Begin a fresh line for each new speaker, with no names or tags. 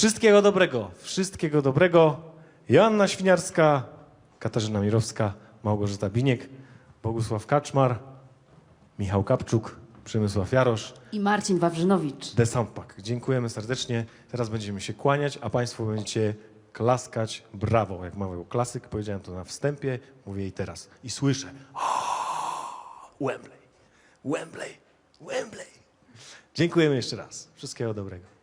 Wszystkiego dobrego. Wszystkiego dobrego. Joanna Świniarska, Katarzyna Mirowska, Małgorzata Biniek, Bogusław Kaczmar, Michał Kapczuk, Przemysław Jarosz.
I Marcin Wawrzynowicz.
The Soundpack. Dziękujemy serdecznie. Teraz będziemy się kłaniać, a Państwo będziecie klaskać brawo. Jak mawiał klasyk, powiedziałem to na wstępie, mówię i teraz. I słyszę. Wembley, Wembley, Wembley. Dziękujemy jeszcze raz. Wszystkiego dobrego.